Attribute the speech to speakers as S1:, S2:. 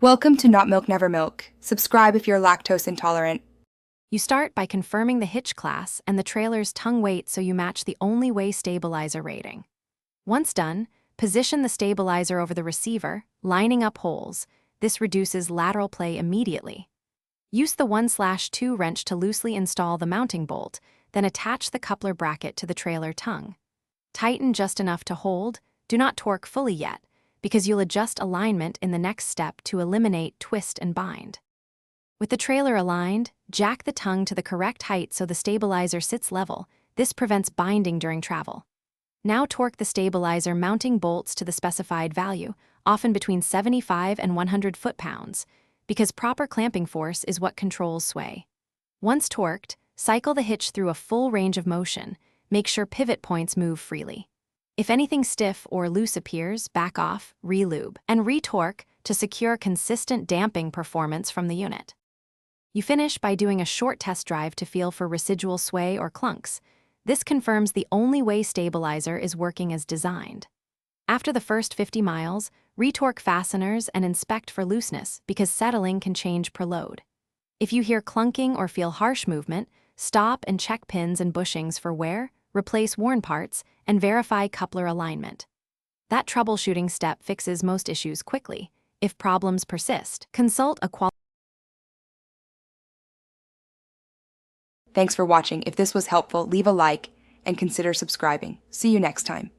S1: Welcome to Not Milk Never Milk. Subscribe if you're lactose intolerant.
S2: You start by confirming the hitch class and the trailer's tongue weight so you match the only way stabilizer rating. Once done, position the stabilizer over the receiver, lining up holes. This reduces lateral play immediately. Use the 1/2 wrench to loosely install the mounting bolt, then attach the coupler bracket to the trailer tongue. Tighten just enough to hold, do not torque fully yet, because you'll adjust alignment in the next step to eliminate twist and bind. With the trailer aligned, jack the tongue to the correct height so the stabilizer sits level. This prevents binding during travel. Now torque the stabilizer mounting bolts to the specified value, often between 75 and 100 foot-pounds, because proper clamping force is what controls sway. Once torqued, cycle the hitch through a full range of motion. Make sure pivot points move freely. If anything stiff or loose appears, back off, re-lube, and re-torque to secure consistent damping performance from the unit. You finish by doing a short test drive to feel for residual sway or clunks. This confirms the only way stabilizer is working as designed. After the first 50 miles, re-torque fasteners and inspect for looseness because settling can change per load. If you hear clunking or feel harsh movement, stop and check pins and bushings for wear, replace worn parts, and verify coupler alignment. That troubleshooting step fixes most issues quickly. If problems persist, consult a qualified.
S1: Thanks for watching. If this was helpful, leave a like and consider subscribing. See you next time.